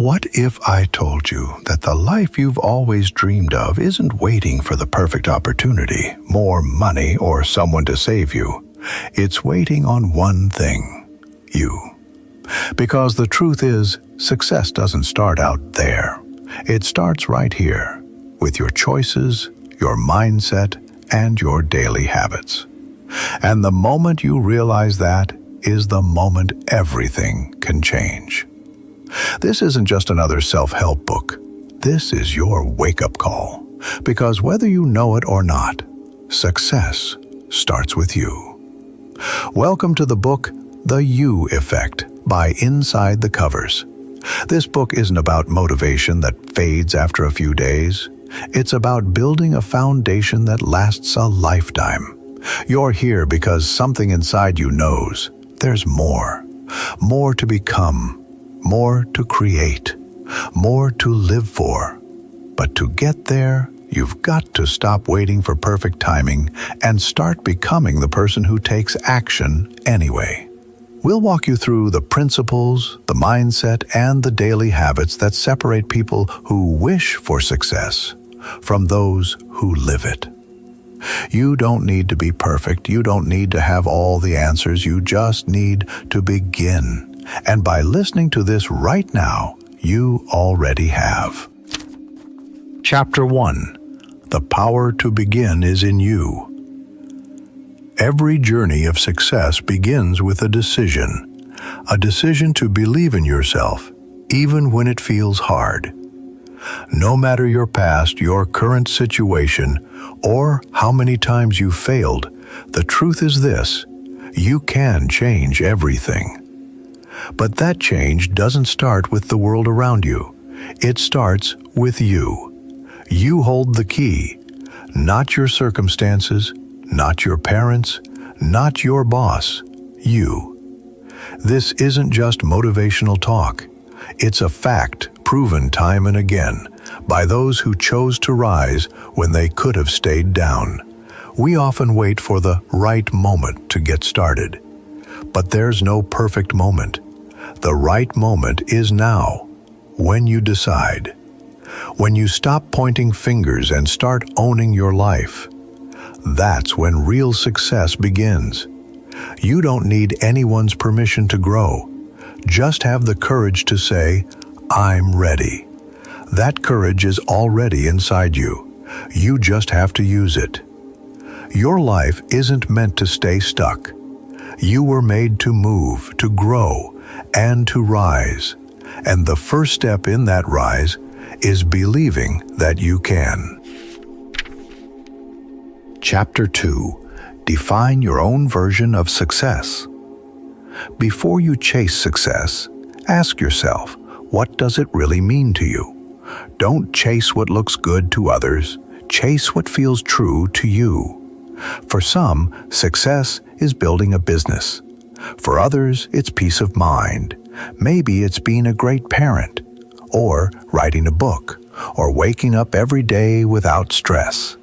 What if I told you that the life you've always dreamed of isn't waiting for the perfect opportunity, more money, or someone to save you? It's waiting on one thing: you. Because the truth is, success doesn't start out there. It starts right here, with your choices, your mindset, and your daily habits. And the moment you realize that is the moment everything can change. This isn't just another self-help book. This is your wake-up call. Because whether you know it or not, success starts with you. Welcome to the book, The You Effect, by Inside the Covers. This book isn't about motivation that fades after a few days. It's about building a foundation that lasts a lifetime. You're here because something inside you knows there's more. More to become. More to create, more to live for. But to get there, you've got to stop waiting for perfect timing and start becoming the person who takes action anyway. We'll walk you through the principles, the mindset, and the daily habits that separate people who wish for success from those who live it. You don't need to be perfect. You don't need to have all the answers. You just need to begin. And by listening to this right now, you already have. Chapter 1. The power to begin is in you. Every journey of success begins with a decision to believe in yourself, even when it feels hard. No matter your past, your current situation, or how many times you failed, the truth is this: you can change everything. But that change doesn't start with the world around you. It starts with you. You hold the key. Not your circumstances, not your parents, not your boss. You. This isn't just motivational talk. It's a fact proven time and again by those who chose to rise when they could have stayed down. We often wait for the right moment to get started. But there's no perfect moment. The right moment is now, when you decide. When you stop pointing fingers and start owning your life. That's when real success begins. You don't need anyone's permission to grow. Just have the courage to say, "I'm ready." That courage is already inside you. You just have to use it. Your life isn't meant to stay stuck. You were made to move, to grow, and to rise. And the first step in that rise is believing that you can. Chapter 2. Define your own version of success. Before you chase success, ask yourself, what does it really mean to you? Don't chase what looks good to others. Chase what feels true to you. For some, success is building a business. For others, it's peace of mind. Maybe it's being a great parent, or writing a book, or waking up every day without stress.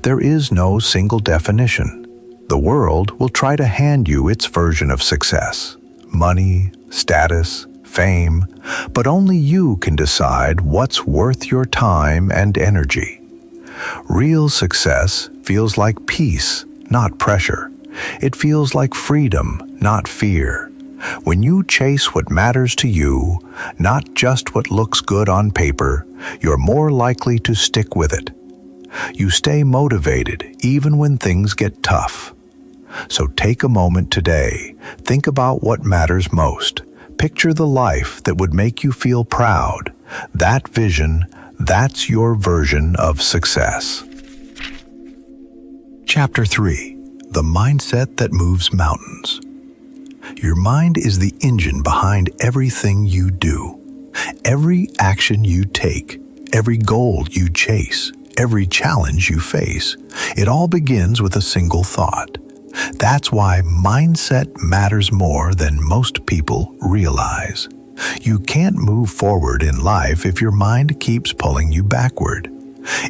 There is no single definition. The world will try to hand you its version of success: money, status, fame, but only you can decide what's worth your time and energy. Real success feels like peace, not pressure. It feels like freedom, not fear. When you chase what matters to you, not just what looks good on paper, you're more likely to stick with it. You stay motivated even when things get tough. So take a moment today. Think about what matters most. Picture the life that would make you feel proud. That vision, that's your version of success. Chapter 3. The Mindset That Moves Mountains. Your mind is the engine behind everything you do. Every action you take, every goal you chase, every challenge you face, it all begins with a single thought. That's why mindset matters more than most people realize. You can't move forward in life if your mind keeps pulling you backward.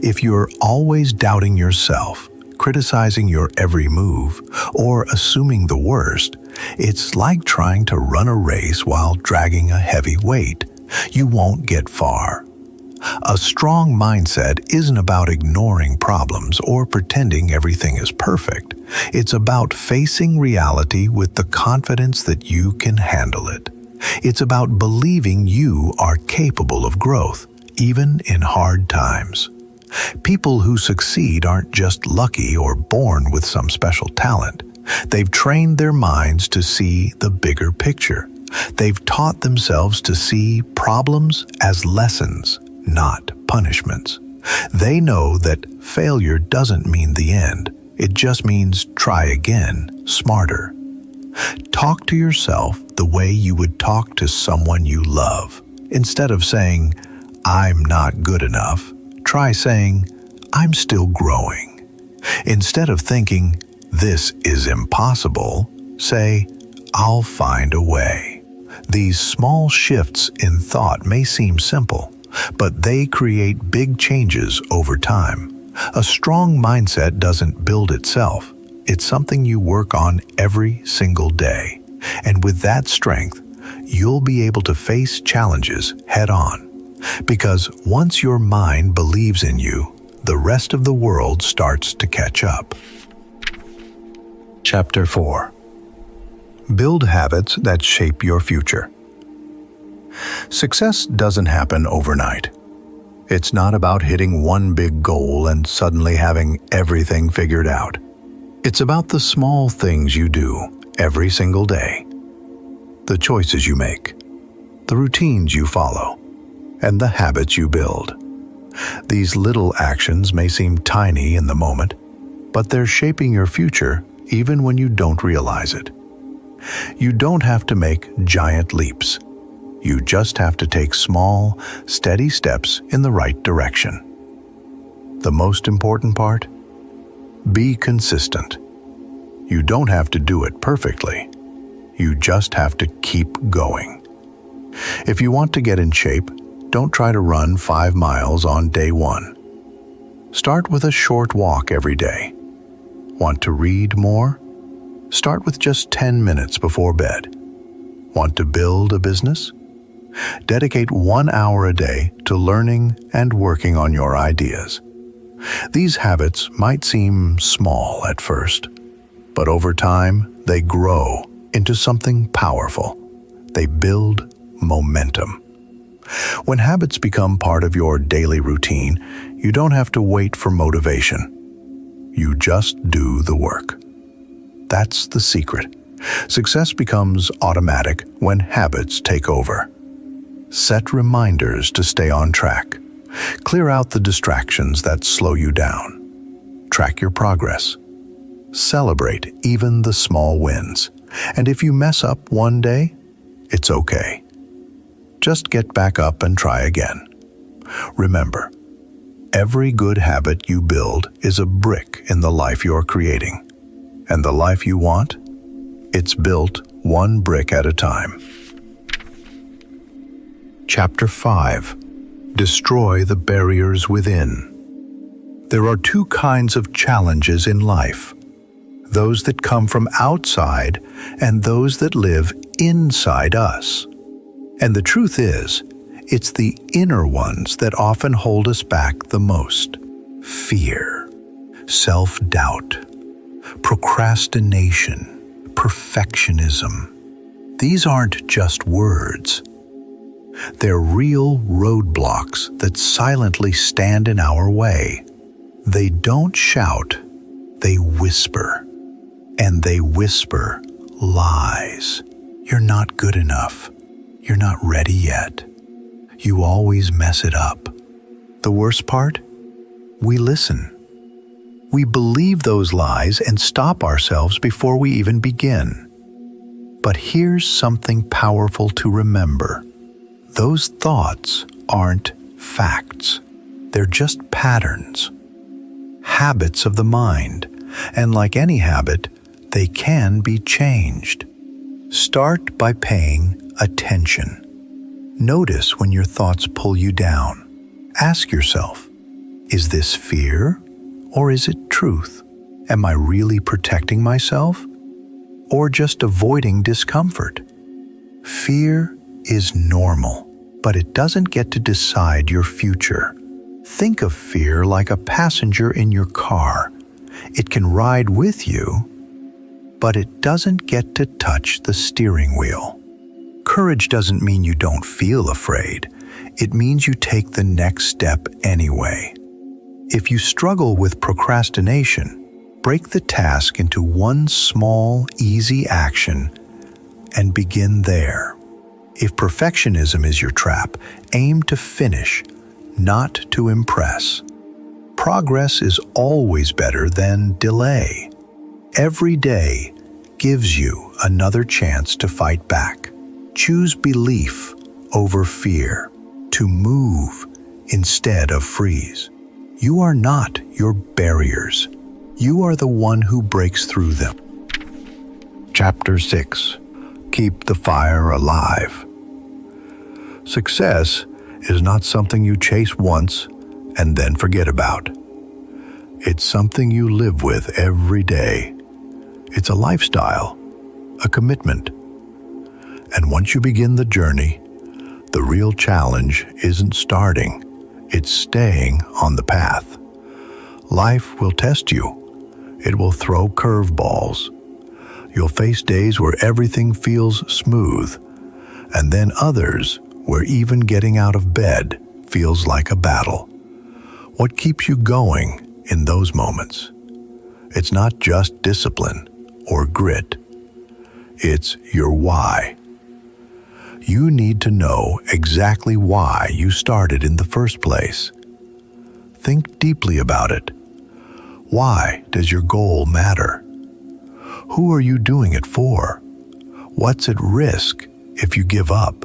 If you're always doubting yourself, criticizing your every move, or assuming the worst, it's like trying to run a race while dragging a heavy weight. you won't get far. A strong mindset isn't about ignoring problems or pretending everything is perfect. It's about facing reality with the confidence that you can handle it. It's about believing you are capable of growth, even in hard times. People who succeed aren't just lucky or born with some special talent. They've trained their minds to see the bigger picture. They've taught themselves to see problems as lessons, not punishments. They know that failure doesn't mean the end. It just means try again, smarter. Talk to yourself the way you would talk to someone you love. Instead of saying, "I'm not good enough," try saying, "I'm still growing." Instead of thinking, "This is impossible," say, "I'll find a way." These small shifts in thought may seem simple, but they create big changes over time. A strong mindset doesn't build itself. It's something you work on every single day. And with that strength, you'll be able to face challenges head on. Because once your mind believes in you, the rest of the world starts to catch up. Chapter 4. Build habits that shape your future. Success doesn't happen overnight. It's not about hitting one big goal and suddenly having everything figured out. It's about the small things you do every single day, the choices you make, the routines you follow, and the habits you build. These little actions may seem tiny in the moment, but they're shaping your future even when you don't realize it. You don't have to make giant leaps. You just have to take small, steady steps in the right direction. The most important part? Be consistent. You don't have to do it perfectly. You just have to keep going. If you want to get in shape, don't try to run 5 miles on day 1. Start with a short walk every day. Want to read more? Start with just 10 minutes before bed. Want to build a business? Dedicate 1 hour a day to learning and working on your ideas. These habits might seem small at first, but over time, they grow into something powerful. They build momentum. When habits become part of your daily routine, you don't have to wait for motivation. You just do the work. That's the secret. Success becomes automatic when habits take over. Set reminders to stay on track. Clear out the distractions that slow you down. Track your progress. Celebrate even the small wins. And if you mess up one day, it's okay. Just get back up and try again. Remember, every good habit you build is a brick in the life you're creating. And the life you want? It's built one brick at a time. Chapter 5. Destroy the barriers within. There are 2 kinds of challenges in life. Those that come from outside and those that live inside us. And the truth is, it's the inner ones that often hold us back the most. Fear, self-doubt, procrastination, perfectionism. These aren't just words. They're real roadblocks that silently stand in our way. They don't shout, they whisper. And they whisper lies. You're not good enough. You're not ready yet. You always mess it up. The worst part? We listen. We believe those lies and stop ourselves before we even begin. But here's something powerful to remember. Those thoughts aren't facts. They're just patterns, habits of the mind, and like any habit, they can be changed. Start by paying attention. Notice when your thoughts pull you down. Ask yourself, is this fear or is it truth? Am I really protecting myself or just avoiding discomfort? Fear is normal. but it doesn't get to decide your future. Think of fear like a passenger in your car. It can ride with you, but it doesn't get to touch the steering wheel. Courage doesn't mean you don't feel afraid. It means you take the next step anyway. If you struggle with procrastination, break the task into one small, easy action and begin there. If perfectionism is your trap, aim to finish, not to impress. Progress is always better than delay. Every day gives you another chance to fight back. Choose belief over fear, to move instead of freeze. You are not your barriers. You are the one who breaks through them. Chapter 6. Keep the fire alive. Success is not something you chase once and then forget about. It's something you live with every day. It's a lifestyle, a commitment. And once you begin the journey, the real challenge isn't starting, it's staying on the path. Life will test you. It will throw curveballs. You'll face days where everything feels smooth, and then others where even getting out of bed feels like a battle. What keeps you going in those moments? It's not just discipline or grit. It's your why. You need to know exactly why you started in the first place. Think deeply about it. Why does your goal matter? Who are you doing it for? What's at risk if you give up?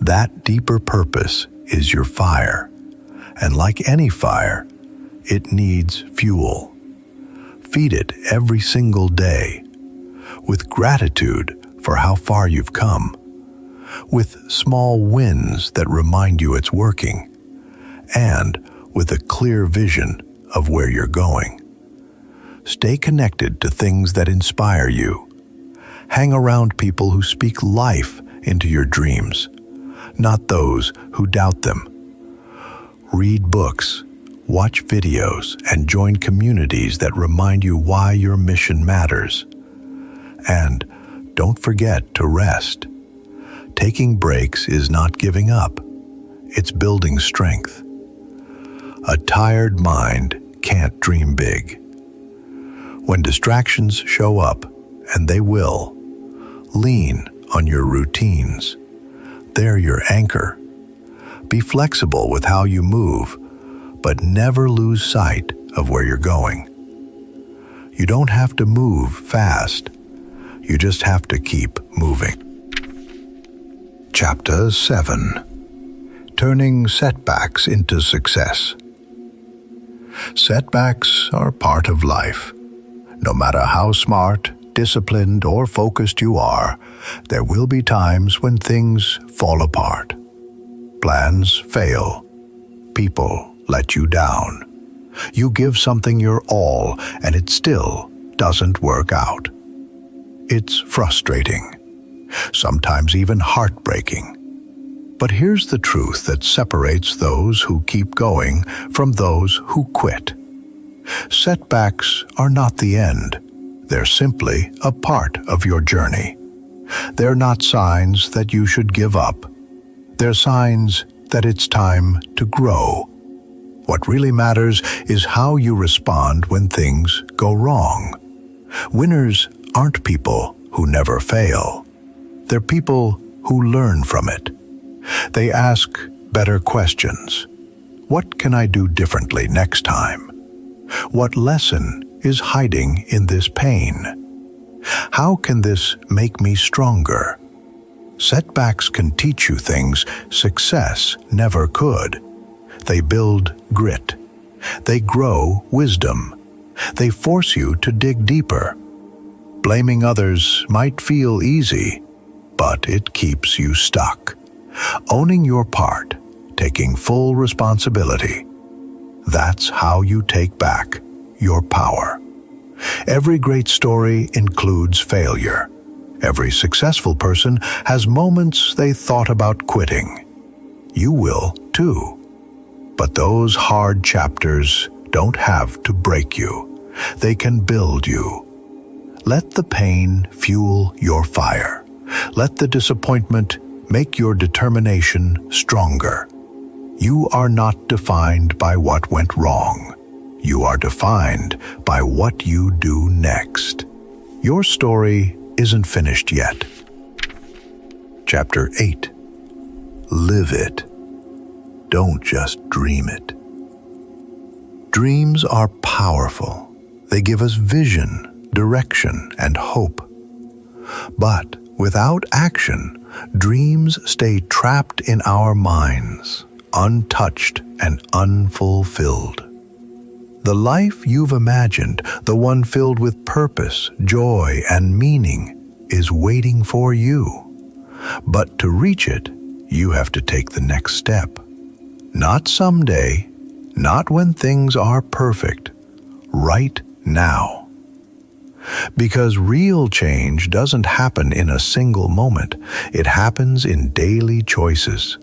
That deeper purpose is your fire. And like any fire, it needs fuel. Feed it every single day, with gratitude for how far you've come, with small wins that remind you it's working, and with a clear vision of where you're going. Stay connected to things that inspire you. Hang around people who speak life into your dreams, not those who doubt them. Read books, watch videos, and join communities that remind you why your mission matters. And don't forget to rest. Taking breaks is not giving up. It's building strength. A tired mind can't dream big. When distractions show up, and they will, lean on your routines. They're your anchor. Be flexible with how you move, but never lose sight of where you're going. You don't have to move fast. You just have to keep moving. Chapter 7. Turning setbacks into success. Setbacks are part of life. No matter how smart, disciplined, or focused you are, there will be times when things fall apart. Plans fail. People let you down. You give something your all, and it still doesn't work out. It's frustrating, sometimes even heartbreaking. But here's the truth that separates those who keep going from those who quit. Setbacks are not the end. They're simply a part of your journey. They're not signs that you should give up. They're signs that it's time to grow. What really matters is how you respond when things go wrong. Winners aren't people who never fail. They're people who learn from it. They ask better questions. What can I do differently next time? What lesson is hiding in this pain? How can this make me stronger? Setbacks can teach you things success never could. They build grit. They grow wisdom. They force you to dig deeper. Blaming others might feel easy, but it keeps you stuck. Owning your part, taking full responsibility, that's how you take back your power. Every great story includes failure. Every successful person has moments they thought about quitting. You will, too. But those hard chapters don't have to break you. They can build you. Let the pain fuel your fire. Let the disappointment make your determination stronger. You are not defined by what went wrong. You are defined by what you do next. Your story isn't finished yet. Chapter 8. Live it. Don't just dream it. Dreams are powerful. They give us vision, direction, and hope. But without action, dreams stay trapped in our minds, untouched and unfulfilled. The life you've imagined, the one filled with purpose, joy, and meaning, is waiting for you. But to reach it, you have to take the next step. Not someday, not when things are perfect, right now. Because real change doesn't happen in a single moment. It happens in daily choices.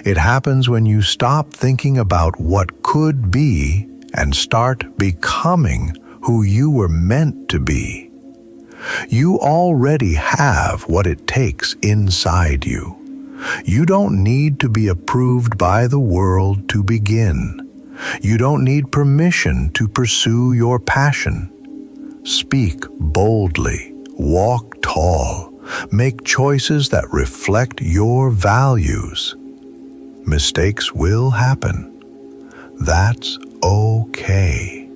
It happens when you stop thinking about what could be and start becoming who you were meant to be. You already have what it takes inside you. You don't need to be approved by the world to begin. You don't need permission to pursue your passion. Speak boldly, walk tall, make choices that reflect your values. Mistakes will happen. That's okay.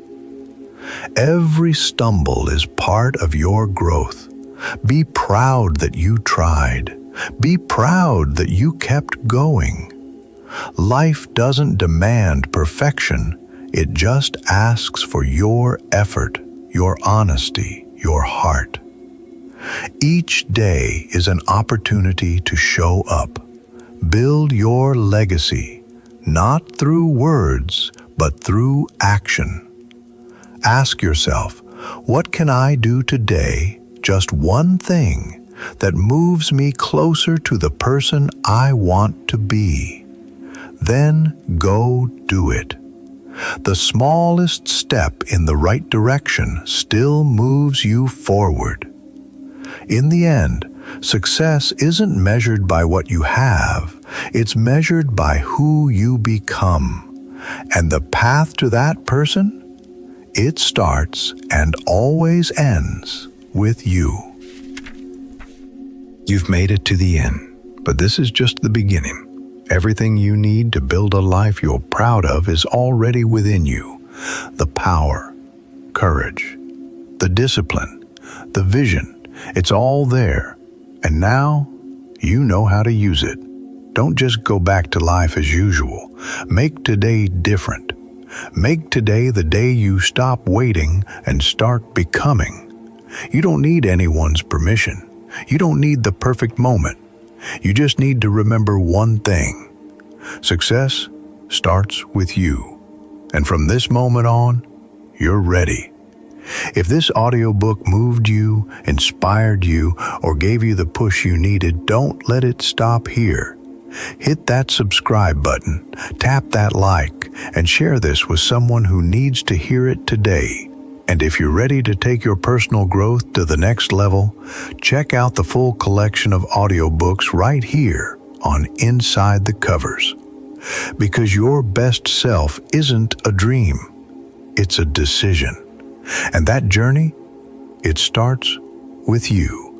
Every stumble is part of your growth. Be proud that you tried. Be proud that you kept going. Life doesn't demand perfection. It just asks for your effort, your honesty, your heart. Each day is an opportunity to show up. Build your legacy, not through words, but through action. Ask yourself, what can I do today, just one thing, that moves me closer to the person I want to be? Then go do it. The smallest step in the right direction still moves you forward. In the end, success isn't measured by what you have, it's measured by who you become. And the path to that person? It starts and always ends with you. You've made it to the end, but this is just the beginning. Everything you need to build a life you're proud of is already within you. The power, courage, the discipline, the vision, it's all there. And now, you know how to use it. Don't just go back to life as usual. Make today different. Make today the day you stop waiting and start becoming. You don't need anyone's permission. You don't need the perfect moment. You just need to remember one thing. Success starts with you. And from this moment on, you're ready. If this audiobook moved you, inspired you, or gave you the push you needed, don't let it stop here. Hit that subscribe button, tap that like, and share this with someone who needs to hear it today. And if you're ready to take your personal growth to the next level, check out the full collection of audiobooks right here on Inside the Covers. Because your best self isn't a dream, it's a decision. And that journey, it starts with you.